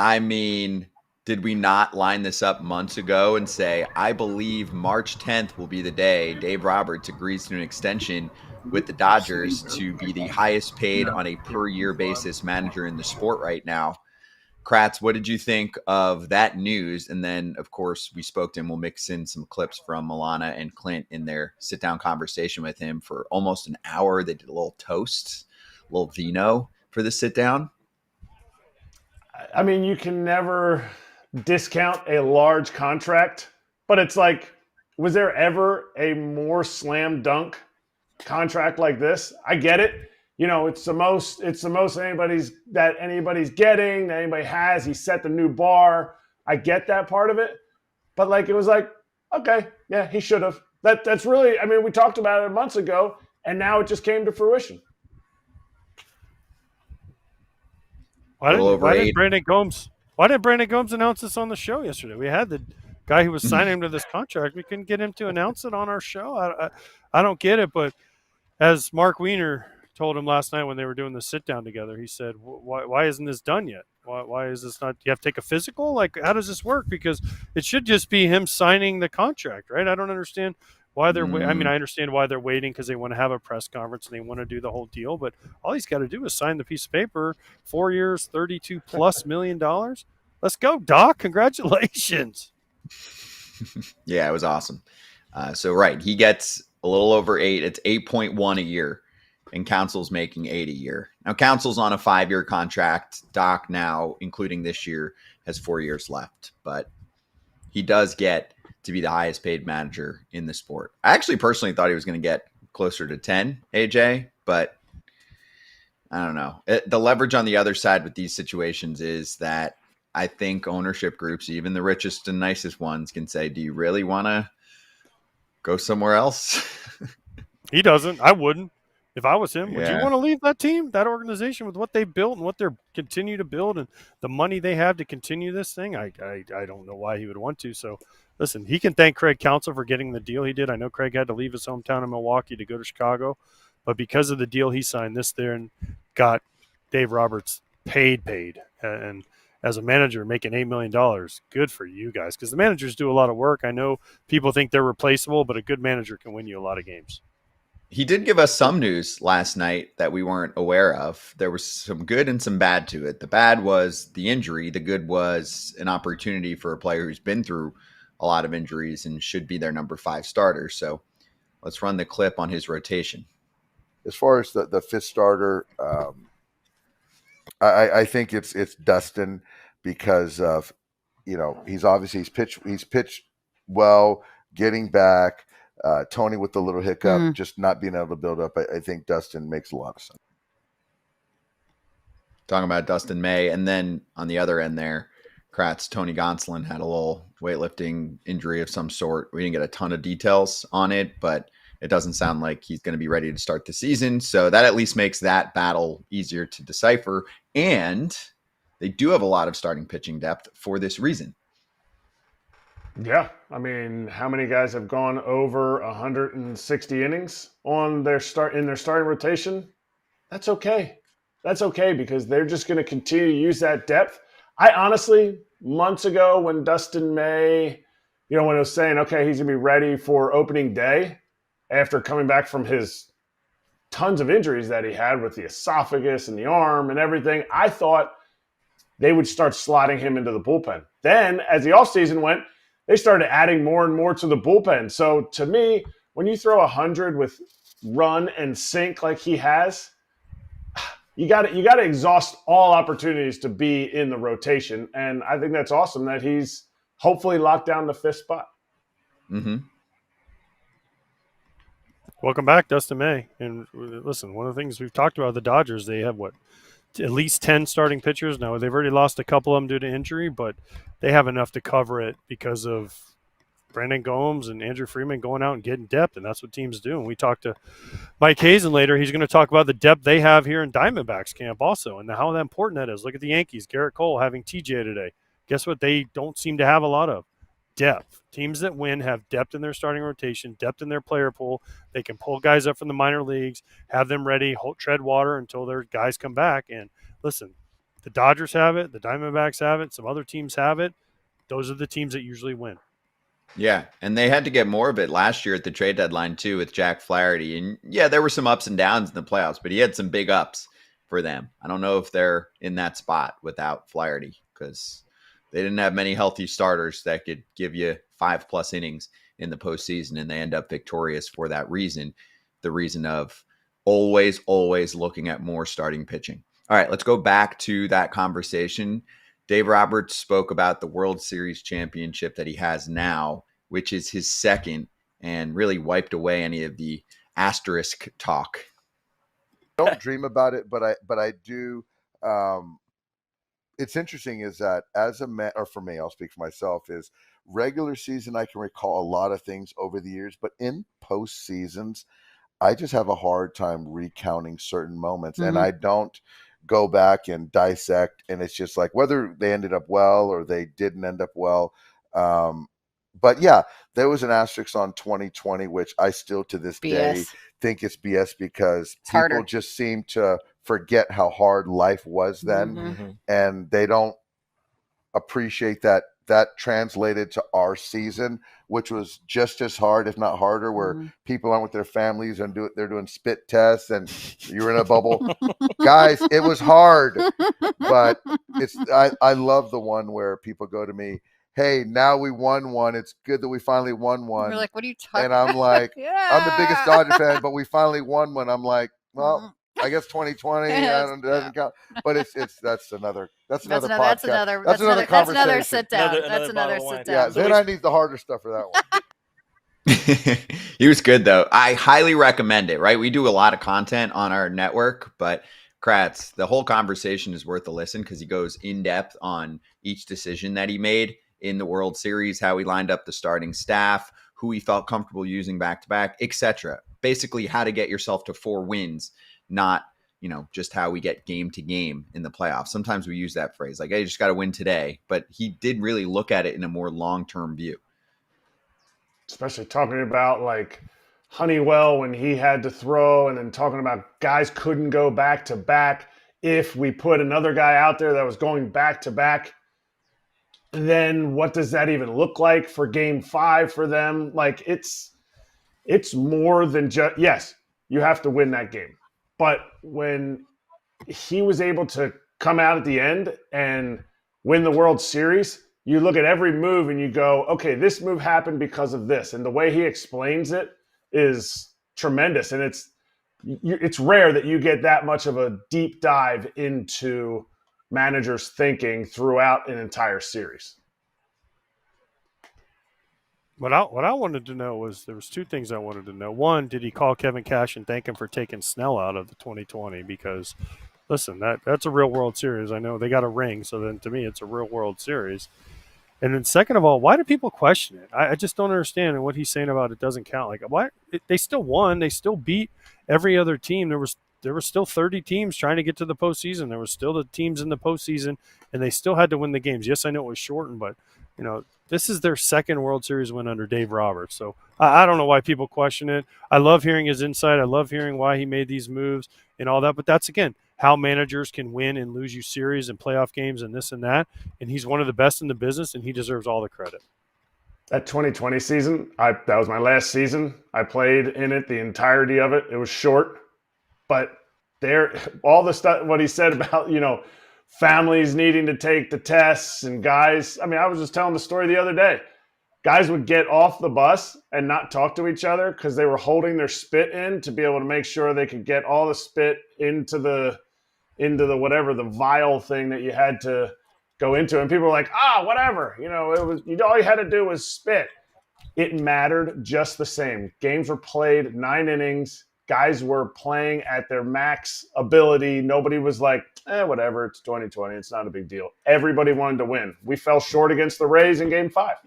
I mean, did we not line this up months ago and say, I believe March 10th will be the day Dave Roberts agrees to an extension with the Dodgers to be the highest paid on a per year basis manager in the sport right now? Kratz, what did you think of that news? And then, of course, we spoke to him. We'll mix in some clips from Milana and Clint in their sit down conversation with him for almost an hour. They did a little toast, a little vino for the sit down. I mean, you can never discount a large contract, but it's like, was there ever a more slam dunk contract like this? I get it. You know, it's the most anybody's getting, that anybody has. He set the new bar. I get that part of it. But like it was like, okay, yeah, he should have. That's really, I mean, we talked about it months ago, and now it just came to fruition. Why didn't Brandon Gomes announce this on the show yesterday? We had the guy who was signing him to this contract. We couldn't get him to announce it on our show. I don't get it, but as Mark Weiner told him last night when they were doing the sit down together, he said, why isn't this done yet? Why is this not? Do you have to take a physical? Like, how does this work? Because it should just be him signing the contract, right? I don't understand why they're I mean, I understand why they're waiting, because they want to have a press conference and they want to do the whole deal, but all he's got to do is sign the piece of paper. 4 years, $32+ million. Let's go, Doc. Congratulations. Yeah, it was awesome. So right, he gets a little over 8. It's 8.1 a year, and Council's making 8 a year. Now, Council's on a 5-year contract. Doc now, including this year, has 4 years left, but he does get to be the highest paid manager in the sport. I actually personally thought he was going to get closer to 10, AJ, but I don't know. The leverage on the other side with these situations is that I think ownership groups, even the richest and nicest ones, can say, do you really want to go somewhere else? He doesn't. I wouldn't. If I was him, would you Yeah. want to leave that team, that organization, with what they built and what they're continue to build and the money they have to continue this thing? I don't know why he would want to. So, listen, he can thank Craig Counsell for getting the deal he did. I know Craig had to leave his hometown in Milwaukee to go to Chicago, but because of the deal he signed this there and got Dave Roberts paid, and as a manager making $8 million, good for you guys, because the managers do a lot of work. I know people think they're replaceable, but a good manager can win you a lot of games. He did give us some news last night that we weren't aware of. There was some good and some bad to it. The bad was the injury. The good was an opportunity for a player who's been through a lot of injuries and should be their number 5 starter. So let's run the clip on his rotation. As far as the fifth starter, I think it's Dustin, because of, you know, he's pitched well, getting back. Tony with the little hiccup, just not being able to build up. I think Dustin makes a lot of sense. Talking about Dustin May, and then on the other end there, Kratz, Tony Gonsolin had a little weightlifting injury of some sort. We didn't get a ton of details on it, but it doesn't sound like he's going to be ready to start the season. So that at least makes that battle easier to decipher. And they do have a lot of starting pitching depth for this reason. Yeah, I mean, how many guys have gone over 160 innings in their starting rotation? That's okay. That's okay, because they're just going to continue to use that depth. I honestly, months ago when Dustin May, you know, when it was saying, okay, he's going to be ready for opening day after coming back from his tons of injuries that he had with the esophagus and the arm and everything, I thought they would start slotting him into the bullpen. Then, as the offseason went, they started adding more and more to the bullpen. So to me, when you throw 100 with run and sink like he has, you got to exhaust all opportunities to be in the rotation. And I think that's awesome that he's hopefully locked down the 5th spot. Mm-hmm. Welcome back, Dustin May. And listen, one of the things we've talked about, the Dodgers, they have at least 10 starting pitchers. Now, they've already lost a couple of them due to injury, but they have enough to cover it because of Brandon Gomes and Andrew Freeman going out and getting depth, and that's what teams do. And we talked to Mike Hazen later. He's going to talk about the depth they have here in Diamondbacks camp also and how important that is. Look at the Yankees, Garrett Cole having TJ today. Guess what they don't seem to have a lot of? Depth. Teams that win have depth in their starting rotation, depth in their player pool. They can pull guys up from the minor leagues, have them ready, tread water until their guys come back. And listen, The Dodgers have it. The Diamondbacks have it. Some other teams have it. Those are the teams that usually win. Yeah, and they had to get more of it last year at the trade deadline too with Jack Flaherty. And yeah, there were some ups and downs in the playoffs, but he had some big ups for them. I don't know if they're in that spot without Flaherty because they didn't have many healthy starters that could give you 5+ innings in the postseason, and they end up victorious for that reason. The reason of always looking at more starting pitching. All right, let's go back to that conversation. Dave Roberts spoke about the World Series championship that he has now, which is his second, and really wiped away any of the asterisk talk. I don't dream about it, but I do. It's interesting is that as a man, or for me, I'll speak for myself, is regular season, I can recall a lot of things over the years, but in postseasons, I just have a hard time recounting certain moments, and I don't go back and dissect, and it's just like whether they ended up well or they didn't end up well. But yeah, there was an asterisk on 2020, which I still to this day think it's BS because people just seem to forget how hard life was then, and they don't appreciate that translated to our season, which was just as hard, if not harder, where people aren't with their families and they're doing spit tests and you're in a bubble. Guys, it was hard, but I love the one where people go to me, hey, now we won one. It's good that we finally won one. You're like, what are you talking about? And I'm like, I'm the biggest Dodger fan, but we finally won one. I'm like, well, I guess 2020 doesn't count, but that's another podcast. That's another conversation. That's another sit down. That's another sit down. Yeah, then I need the harder stuff for that one. He was good though. I highly recommend it. Right, we do a lot of content on our network, but Kratz, the whole conversation is worth a listen because he goes in depth on each decision that he made in the World Series, how he lined up the starting staff, who he felt comfortable using back to back, etc. Basically, how to get yourself to 4 wins. Not, just how we get game to game in the playoffs. Sometimes we use that phrase like, hey, you just got to win today. But he did really look at it in a more long-term view. Especially talking about like Honeywell when he had to throw, and then talking about guys couldn't go back to back. If we put another guy out there that was going back to back, then what does that even look like for game 5 for them? Like it's more than just, yes, you have to win that game. But when he was able to come out at the end and win the World Series, you look at every move and you go, okay, this move happened because of this. And the way he explains it is tremendous. And it's rare that you get that much of a deep dive into managers' thinking throughout an entire series. What I wanted to know was there was 2 things I wanted to know. One, did he call Kevin Cash and thank him for taking Snell out of the 2020? Because, listen, that's a real World Series. I know they got a ring, so then to me it's a real World Series. And then second of all, why do people question it? I just don't understand. And what he's saying about it doesn't count. Like, why? They still won. They still beat every other team. There were still 30 teams trying to get to the postseason. There were still the teams in the postseason, and they still had to win the games. Yes, I know it was shortened, but this is their second World Series win under Dave Roberts. So I don't know why people question it. I love hearing his insight. I love hearing why he made these moves and all that. But that's, again, how managers can win and lose you series and playoff games and this and that. And he's one of the best in the business, and he deserves all the credit. That 2020 season, that was my last season. I played in it, the entirety of it. It was short. But all the stuff, what he said about, families needing to take the tests and guys. I mean, I was just telling the story the other day. Guys would get off the bus and not talk to each other because they were holding their spit in to be able to make sure they could get all the spit into the whatever, the vial thing that you had to go into. And people were like, whatever. It was, all you had to do was spit. It mattered just the same. Games were played 9 innings. Guys were playing at their max ability. Nobody was like, whatever, it's 2020. It's not a big deal. Everybody wanted to win. We fell short against the Rays in game 5.